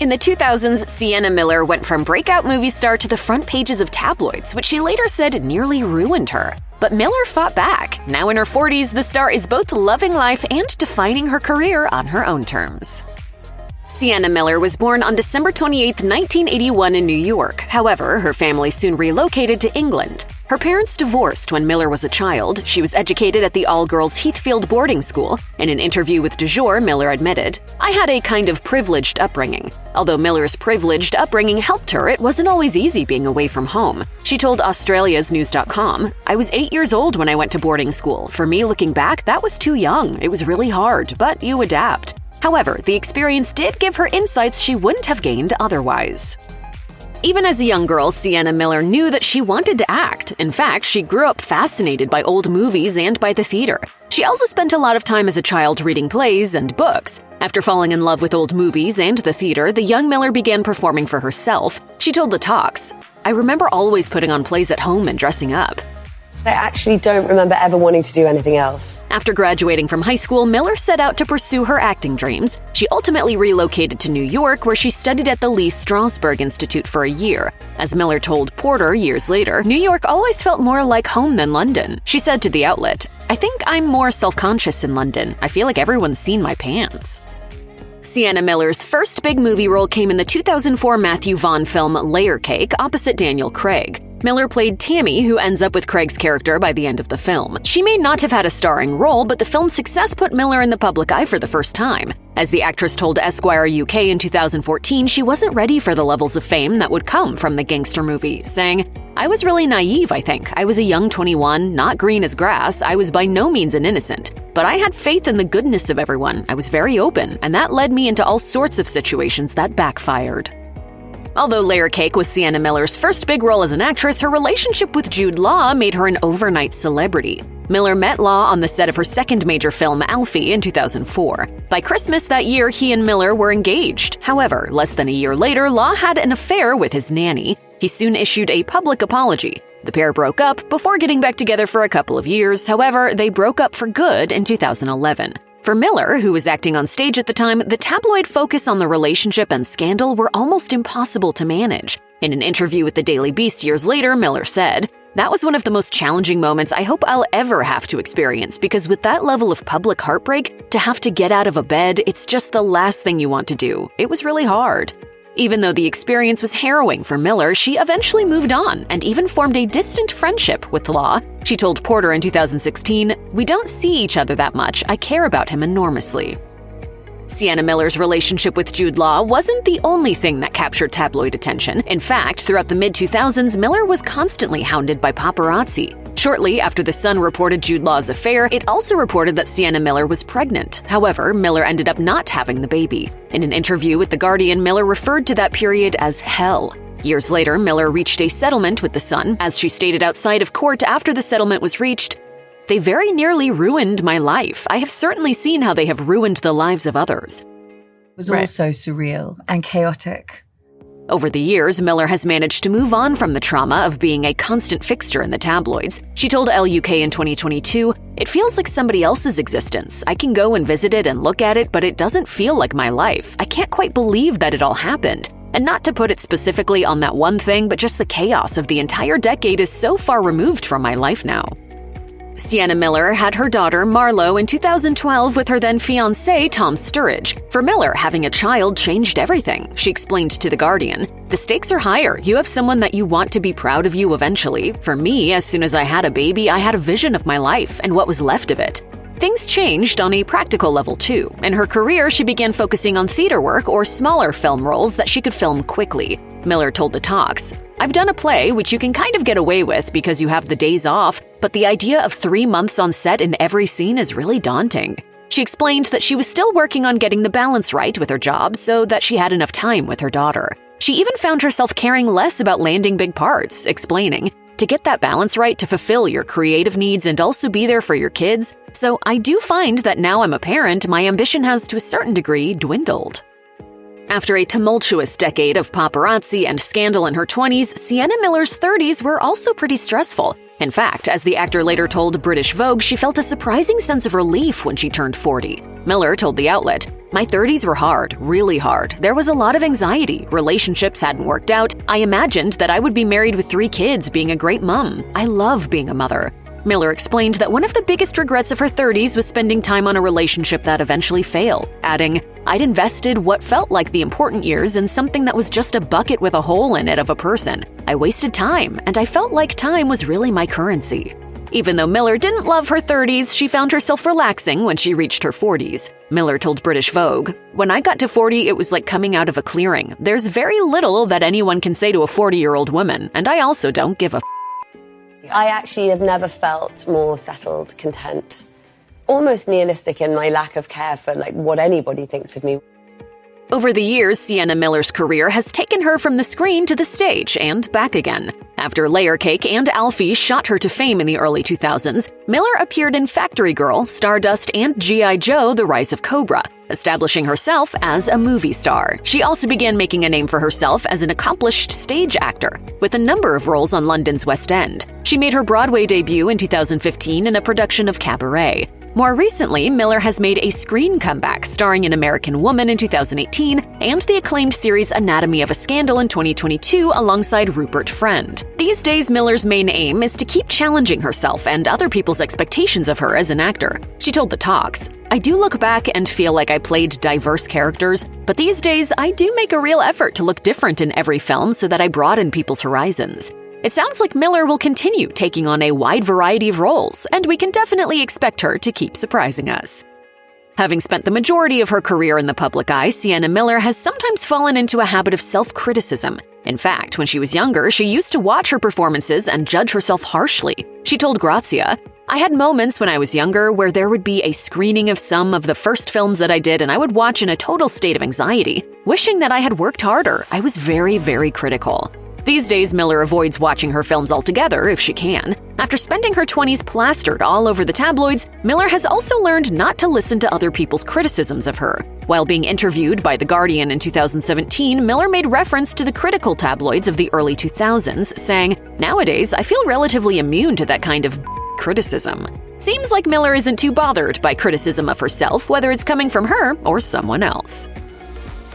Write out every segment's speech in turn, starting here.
In the 2000s, Sienna Miller went from breakout movie star to the front pages of tabloids, which she later said nearly ruined her. But Miller fought back. Now in her 40s, the star is both loving life and defining her career on her own terms. Sienna Miller was born on December 28, 1981 in New York. However, her family soon relocated to England. Her parents divorced when Miller was a child. She was educated at the all-girls Heathfield boarding school. In an interview with Du Jour, Miller admitted, "I had a kind of privileged upbringing. Although Miller's privileged upbringing helped her, it wasn't always easy being away from home." She told Australia's News.com, "I was 8 years old when I went to boarding school. For me, looking back, that was too young. It was really hard, but you adapt." However, the experience did give her insights she wouldn't have gained otherwise. Even as a young girl, Sienna Miller knew that she wanted to act. In fact, she grew up fascinated by old movies and by the theater. She also spent a lot of time as a child reading plays and books. After falling in love with old movies and the theater, the young Miller began performing for herself. She told The Talks, "I remember always putting on plays at home and dressing up." I actually don't remember ever wanting to do anything else. After graduating from high school, Miller set out to pursue her acting dreams. She ultimately relocated to New York, where she studied at the Lee Strasberg Institute for a year. As Miller told Porter years later, New York always felt more like home than London. She said to the outlet, "I think I'm more self-conscious in London. I feel like everyone's seen my pants." Sienna Miller's first big movie role came in the 2004 Matthew Vaughn film Layer Cake opposite Daniel Craig. Miller played Tammy, who ends up with Craig's character by the end of the film. She may not have had a starring role, but the film's success put Miller in the public eye for the first time. As the actress told Esquire UK in 2014, she wasn't ready for the levels of fame that would come from the gangster movie, saying, "I was really naive, I think. I was a young 21, not green as grass. I was by no means an innocent. But I had faith in the goodness of everyone. I was very open, and that led me into all sorts of situations that backfired." Although Layer Cake was Sienna Miller's first big role as an actress, her relationship with Jude Law made her an overnight celebrity. Miller met Law on the set of her second major film, Alfie, in 2004. By Christmas that year, he and Miller were engaged. However, less than a year later, Law had an affair with his nanny. He soon issued a public apology. The pair broke up before getting back together for a couple of years. However, they broke up for good in 2011. For Miller, who was acting on stage at the time, the tabloid focus on the relationship and scandal were almost impossible to manage. In an interview with the Daily Beast years later, Miller said, "That was one of the most challenging moments I hope I'll ever have to experience, because with that level of public heartbreak, to have to get out of a bed, it's just the last thing you want to do. It was really hard." Even though the experience was harrowing for Miller, she eventually moved on and even formed a distant friendship with Law. She told Porter in 2016, "We don't see each other that much. I care about him enormously." Sienna Miller's relationship with Jude Law wasn't the only thing that captured tabloid attention. In fact, throughout the mid-2000s, Miller was constantly hounded by paparazzi. Shortly after The Sun reported Jude Law's affair, it also reported that Sienna Miller was pregnant. However, Miller ended up not having the baby. In an interview with The Guardian, Miller referred to that period as hell. Years later, Miller reached a settlement with The Sun. As she stated outside of court after the settlement was reached, "They very nearly ruined my life. I have certainly seen how they have ruined the lives of others." It was also surreal and chaotic. Over the years, Miller has managed to move on from the trauma of being a constant fixture in the tabloids. She told LUK in 2022, "It feels like somebody else's existence. I can go and visit it and look at it, but it doesn't feel like my life. I can't quite believe that it all happened. And not to put it specifically on that one thing, but just the chaos of the entire decade is so far removed from my life now." Sienna Miller had her daughter Marlo in 2012 with her then fiancé Tom Sturridge. For Miller, having a child changed everything. She explained to The Guardian, "The stakes are higher. You have someone that you want to be proud of you eventually. For me, as soon as I had a baby, I had a vision of my life and what was left of it." Things changed on a practical level too. In her career, she began focusing on theater work or smaller film roles that she could film quickly. Miller told The Talks, "I've done a play, which you can kind of get away with because you have the days off, but the idea of 3 months on set in every scene is really daunting." She explained that she was still working on getting the balance right with her job so that she had enough time with her daughter. She even found herself caring less about landing big parts, explaining, "To get that balance right to fulfill your creative needs and also be there for your kids, so I do find that now I'm a parent, my ambition has to a certain degree dwindled." After a tumultuous decade of paparazzi and scandal in her 20s, Sienna Miller's 30s were also pretty stressful. In fact, as the actor later told British Vogue, she felt a surprising sense of relief when she turned 40. Miller told the outlet, My 30s were hard, really hard. There was a lot of anxiety. Relationships hadn't worked out. I imagined that I would be married with 3 kids, being a great mom. I love being a mother. Miller explained that one of the biggest regrets of her 30s was spending time on a relationship that eventually failed, adding, "I'd invested what felt like the important years in something that was just a bucket with a hole in it of a person. I wasted time, and I felt like time was really my currency." Even though Miller didn't love her 30s, she found herself relaxing when she reached her 40s. Miller told British Vogue, "When I got to 40, it was like coming out of a clearing. There's very little that anyone can say to a 40-year-old woman, and I also don't give a I actually have never felt more settled, content, almost nihilistic in my lack of care for what anybody thinks of me. Over the years, Sienna Miller's career has taken her from the screen to the stage and back again. After Layer Cake and Alfie shot her to fame in the early 2000s, Miller appeared in Factory Girl, Stardust, and G.I. Joe: The Rise of Cobra, establishing herself as a movie star. She also began making a name for herself as an accomplished stage actor, with a number of roles on London's West End. She made her Broadway debut in 2015 in a production of Cabaret. More recently, Miller has made a screen comeback, starring in American Woman in 2018 and the acclaimed series Anatomy of a Scandal in 2022 alongside Rupert Friend. These days, Miller's main aim is to keep challenging herself and other people's expectations of her as an actor. She told The Talks, "I do look back and feel like I played diverse characters, but these days I do make a real effort to look different in every film so that I broaden people's horizons." It sounds like Miller will continue taking on a wide variety of roles, and we can definitely expect her to keep surprising us. Having spent the majority of her career in the public eye, Sienna Miller has sometimes fallen into a habit of self-criticism. In fact, when she was younger, she used to watch her performances and judge herself harshly. She told Grazia, "I had moments when I was younger where there would be a screening of some of the first films that I did, and I would watch in a total state of anxiety, wishing that I had worked harder. I was very, very critical." These days, Miller avoids watching her films altogether if she can. After spending her 20s plastered all over the tabloids, Miller has also learned not to listen to other people's criticisms of her. While being interviewed by The Guardian in 2017, Miller made reference to the critical tabloids of the early 2000s, saying, "Nowadays, I feel relatively immune to that kind of criticism." Seems like Miller isn't too bothered by criticism of herself, whether it's coming from her or someone else.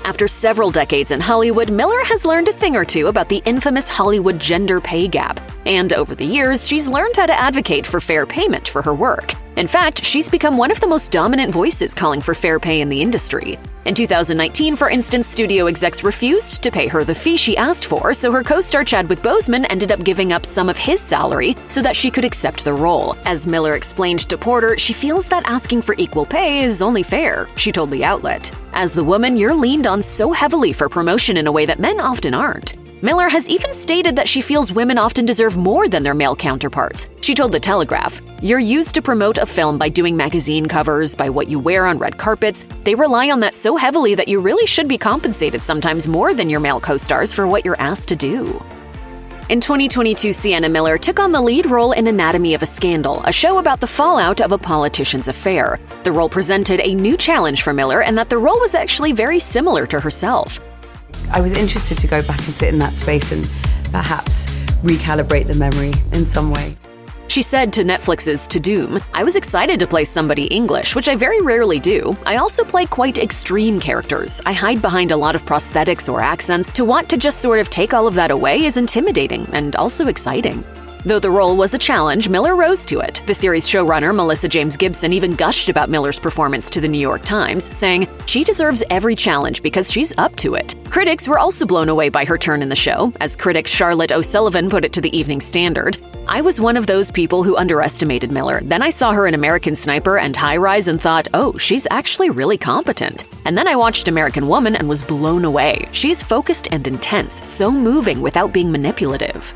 After several decades in Hollywood, Miller has learned a thing or two about the infamous Hollywood gender pay gap. And over the years, she's learned how to advocate for fair payment for her work. In fact, she's become one of the most dominant voices calling for fair pay in the industry. In 2019, for instance, studio execs refused to pay her the fee she asked for, so her co-star Chadwick Boseman ended up giving up some of his salary so that she could accept the role. As Miller explained to Porter, she feels that asking for equal pay is only fair, she told the outlet. "As the woman, you're leaned on so heavily for promotion in a way that men often aren't." Miller has even stated that she feels women often deserve more than their male counterparts. She told The Telegraph, "You're used to promote a film by doing magazine covers, by what you wear on red carpets. They rely on that so heavily that you really should be compensated sometimes more than your male co-stars for what you're asked to do." In 2022, Sienna Miller took on the lead role in Anatomy of a Scandal, a show about the fallout of a politician's affair. The role presented a new challenge for Miller, and that the role was actually very similar to herself. I was interested to go back and sit in that space and perhaps recalibrate the memory in some way. She said to Netflix's To Doom, "I was excited to play somebody English, which I very rarely do. I also play quite extreme characters. I hide behind a lot of prosthetics or accents. To want to just sort of take all of that away is intimidating and also exciting." Though the role was a challenge, Miller rose to it. The series showrunner Melissa James Gibson even gushed about Miller's performance to the New York Times, saying, "She deserves every challenge because she's up to it." Critics were also blown away by her turn in the show. As critic Charlotte O'Sullivan put it to the Evening Standard, "I was one of those people who underestimated Miller. Then I saw her in American Sniper and High Rise and thought, oh, she's actually really competent. And then I watched American Woman and was blown away. She's focused and intense, so moving without being manipulative."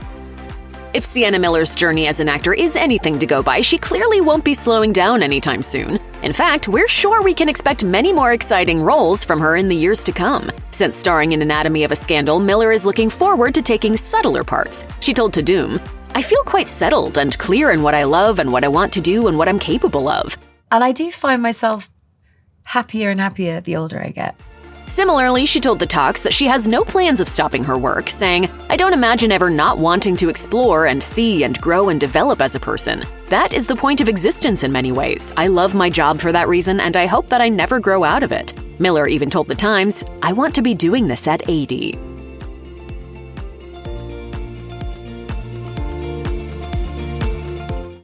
If Sienna Miller's journey as an actor is anything to go by, she clearly won't be slowing down anytime soon. In fact, we're sure we can expect many more exciting roles from her in the years to come. Since starring in Anatomy of a Scandal, Miller is looking forward to taking subtler parts. She told To Doom, "I feel quite settled and clear in what I love and what I want to do and what I'm capable of." And I do find myself happier and happier the older I get. Similarly, she told The Talks that she has no plans of stopping her work, saying, "I don't imagine ever not wanting to explore and see and grow and develop as a person. That is the point of existence in many ways. I love my job for that reason, and I hope that I never grow out of it." Miller even told The Times, "I want to be doing this at 80."